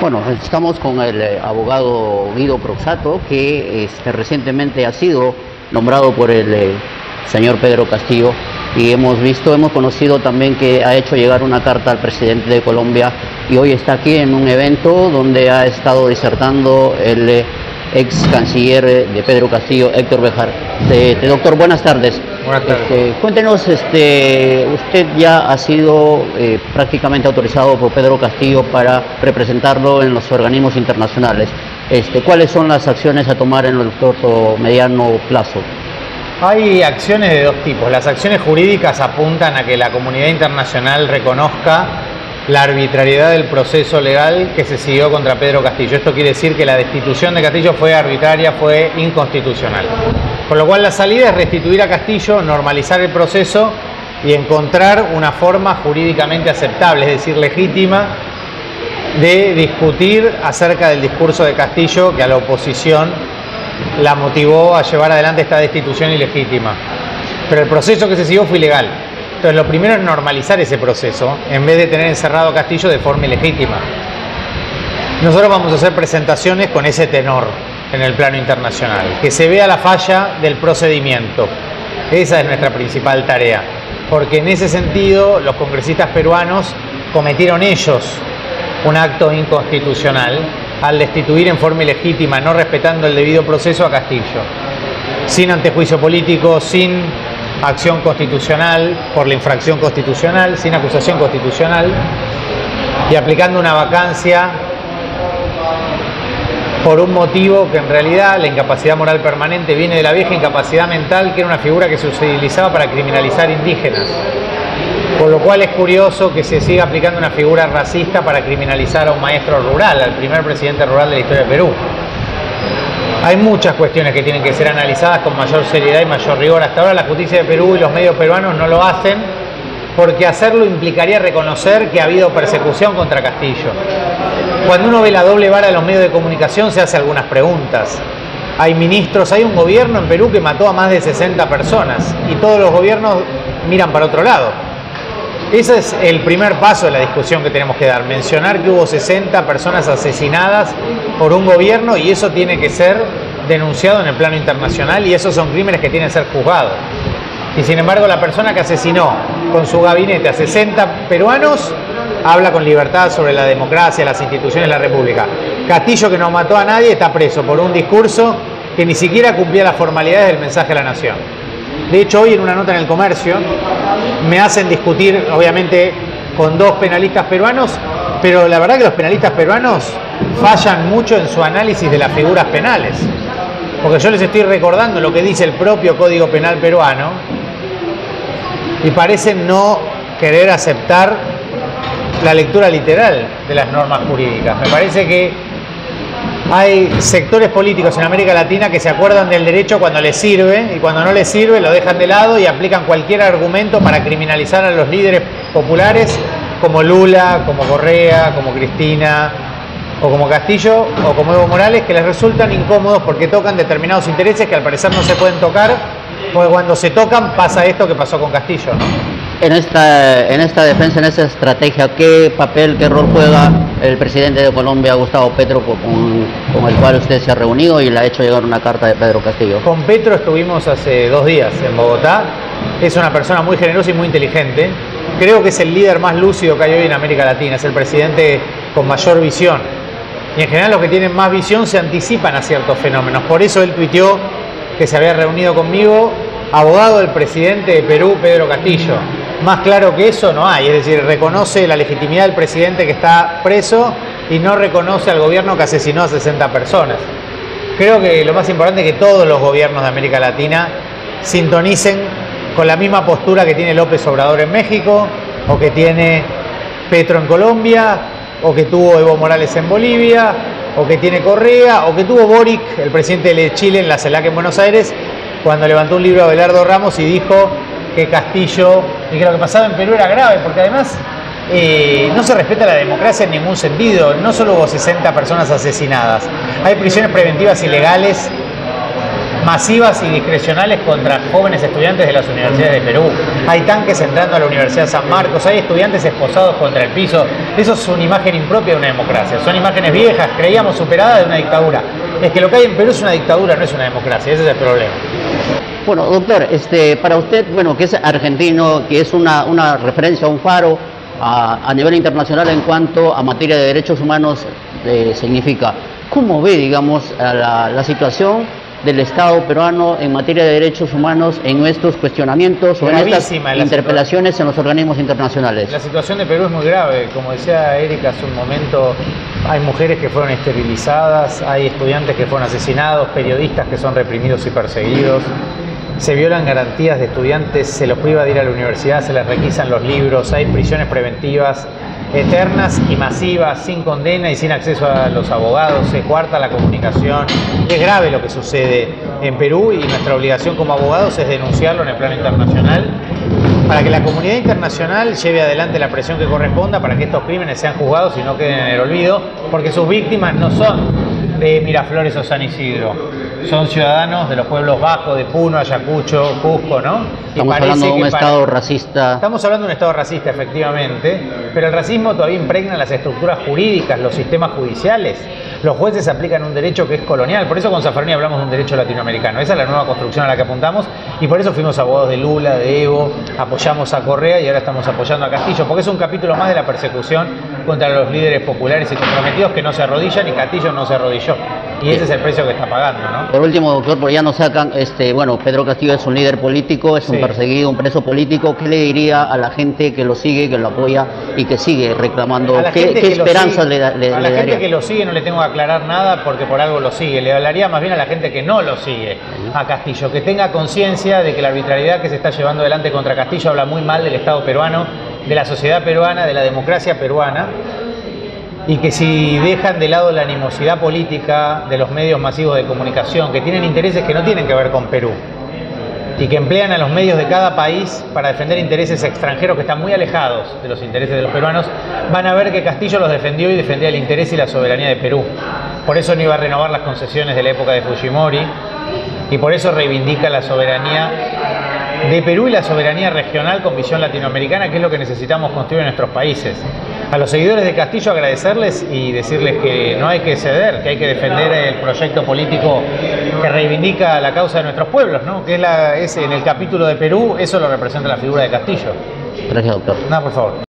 Bueno, estamos con el abogado Guido Proxato, que recientemente ha sido nombrado por el señor Pedro Castillo, y hemos conocido también que ha hecho llegar una carta al presidente de Colombia, y hoy está aquí en un evento donde ha estado disertando el ex canciller de Pedro Castillo, Héctor Bejar. Doctor, buenas tardes. Buenas tardes. Cuéntenos, usted ya ha sido prácticamente autorizado por Pedro Castillo para representarlo en los organismos internacionales. ¿Cuáles son las acciones a tomar en el corto mediano plazo? Hay acciones de dos tipos. Las acciones jurídicas apuntan a que la comunidad internacional reconozca la arbitrariedad del proceso legal que se siguió contra Pedro Castillo. Esto quiere decir que la destitución de Castillo fue arbitraria, fue inconstitucional. Con lo cual la salida es restituir a Castillo, normalizar el proceso y encontrar una forma jurídicamente aceptable, es decir, legítima, de discutir acerca del discurso de Castillo que a la oposición la motivó a llevar adelante esta destitución ilegítima. Pero el proceso que se siguió fue ilegal. Entonces lo primero es normalizar ese proceso en vez de tener encerrado a Castillo de forma ilegítima. Nosotros vamos a hacer presentaciones con ese tenor en el plano internacional, que se vea la falla del procedimiento. Esa es nuestra principal tarea, porque en ese sentido los congresistas peruanos cometieron ellos un acto inconstitucional al destituir en forma ilegítima, no respetando el debido proceso, a Castillo, sin antejuicio político, sin acción constitucional por la infracción constitucional, sin acusación constitucional, y aplicando una vacancia por un motivo que en realidad la incapacidad moral permanente viene de la vieja incapacidad mental, que era una figura que se utilizaba para criminalizar indígenas. Con lo cual es curioso que se siga aplicando una figura racista para criminalizar a un maestro rural, al primer presidente rural de la historia de Perú. Hay muchas cuestiones que tienen que ser analizadas con mayor seriedad y mayor rigor. Hasta ahora la justicia de Perú y los medios peruanos no lo hacen, porque hacerlo implicaría reconocer que ha habido persecución contra Castillo. Cuando uno ve la doble vara de los medios de comunicación se hace algunas preguntas. Hay ministros, hay un gobierno en Perú que mató a más de 60 personas y todos los gobiernos miran para otro lado. Ese es el primer paso de la discusión que tenemos que dar, mencionar que hubo 60 personas asesinadas por un gobierno, y eso tiene que ser denunciado en el plano internacional, y esos son crímenes que tienen que ser juzgados. Y sin embargo la persona que asesinó con su gabinete a 60 peruanos habla con libertad sobre la democracia, las instituciones de la República. Castillo, que no mató a nadie, está preso por un discurso que ni siquiera cumplía las formalidades del mensaje a la nación. De hecho, hoy en una nota en El Comercio me hacen discutir, obviamente, con dos penalistas peruanos, pero la verdad que los penalistas peruanos fallan mucho en su análisis de las figuras penales. Porque yo les estoy recordando lo que dice el propio Código Penal peruano y parecen no querer aceptar la lectura literal de las normas jurídicas. Me parece que hay sectores políticos en América Latina que se acuerdan del derecho cuando les sirve, y cuando no les sirve lo dejan de lado y aplican cualquier argumento para criminalizar a los líderes populares como Lula, como Correa, como Cristina, o como Castillo, o como Evo Morales, que les resultan incómodos porque tocan determinados intereses que al parecer no se pueden tocar, porque cuando se tocan pasa esto que pasó con Castillo, ¿no? En esta defensa, en esta estrategia, ¿qué papel, qué rol juega el presidente de Colombia, Gustavo Petro, con el cual usted se ha reunido y le ha hecho llegar una carta de Pedro Castillo? Con Petro estuvimos hace 2 días en Bogotá. Es una persona muy generosa y muy inteligente. Creo que es el líder más lúcido que hay hoy en América Latina. Es el presidente con mayor visión. Y en general los que tienen más visión se anticipan a ciertos fenómenos. Por eso él tuiteó que se había reunido conmigo, abogado del presidente de Perú, Pedro Castillo. Más claro que eso no hay, es decir, reconoce la legitimidad del presidente que está preso y no reconoce al gobierno que asesinó a 60 personas. Creo que lo más importante es que todos los gobiernos de América Latina sintonicen con la misma postura que tiene López Obrador en México, o que tiene Petro en Colombia, o que tuvo Evo Morales en Bolivia, o que tiene Correa, o que tuvo Boric, el presidente de Chile, en la CELAC en Buenos Aires, cuando levantó un libro a Abelardo Ramos y dijo que Castillo, y que lo que pasaba en Perú era grave, porque además no se respeta la democracia en ningún sentido. No solo hubo 60 personas asesinadas, hay prisiones preventivas ilegales masivas y discrecionales contra jóvenes estudiantes de las universidades de Perú. Hay tanques entrando a la Universidad San Marcos, hay estudiantes esposados contra el piso. Eso es una imagen impropia de una democracia. Son imágenes viejas, creíamos superadas de una dictadura. Es que lo que hay en Perú es una dictadura, no es una democracia. Ese es el problema. Bueno, doctor, para usted, bueno, que es argentino, que es una referencia, un faro a nivel internacional en cuanto a materia de derechos humanos significa, ¿cómo ve, digamos, la situación del Estado peruano en materia de derechos humanos en estos cuestionamientos o en estas interpelaciones en los organismos internacionales? La situación de Perú es muy grave. Como decía Erika hace un momento, hay mujeres que fueron esterilizadas, hay estudiantes que fueron asesinados, periodistas que son reprimidos y perseguidos. Se violan garantías de estudiantes, se los priva de ir a la universidad, se les requisan los libros, hay prisiones preventivas eternas y masivas, sin condena y sin acceso a los abogados, se coarta la comunicación. Es grave lo que sucede en Perú y nuestra obligación como abogados es denunciarlo en el plano internacional para que la comunidad internacional lleve adelante la presión que corresponda para que estos crímenes sean juzgados y no queden en el olvido, porque sus víctimas no son de Miraflores o San Isidro, son ciudadanos de los pueblos bajos, de Puno, Ayacucho, Cusco, ¿no? Estamos hablando de un Estado racista. Estamos hablando de un Estado racista, efectivamente, pero el racismo todavía impregna las estructuras jurídicas, los sistemas judiciales. Los jueces aplican un derecho que es colonial, por eso con Zaffaroni hablamos de un derecho latinoamericano. Esa es la nueva construcción a la que apuntamos y por eso fuimos abogados de Lula, de Evo, apoyamos a Correa y ahora estamos apoyando a Castillo, porque es un capítulo más de la persecución contra los líderes populares y comprometidos que no se arrodillan y Castillo no se arrodilló. Y ese es el precio que está pagando, ¿no? Por último, doctor, por ya nos sacan, bueno, Pedro Castillo es un líder político, es un perseguido, un preso político. ¿Qué le diría a la gente que lo sigue, que lo apoya y que sigue reclamando? ¿Qué esperanzas le daría? A la gente que lo sigue no le tengo que aclarar nada porque por algo lo sigue. Le hablaría más bien a la gente que no lo sigue, a Castillo, que tenga conciencia de que la arbitrariedad que se está llevando adelante contra Castillo habla muy mal del Estado peruano, de la sociedad peruana, de la democracia peruana. Y que si dejan de lado la animosidad política de los medios masivos de comunicación, que tienen intereses que no tienen que ver con Perú, y que emplean a los medios de cada país para defender intereses extranjeros que están muy alejados de los intereses de los peruanos, van a ver que Castillo los defendió y defendía el interés y la soberanía de Perú. Por eso no iba a renovar las concesiones de la época de Fujimori, y por eso reivindica la soberanía de Perú y la soberanía regional con visión latinoamericana, que es lo que necesitamos construir en nuestros países. A los seguidores de Castillo agradecerles y decirles que no hay que ceder, que hay que defender el proyecto político que reivindica la causa de nuestros pueblos, ¿no? Que es en el capítulo de Perú, eso lo representa la figura de Castillo. Gracias, doctor. Nada, por favor.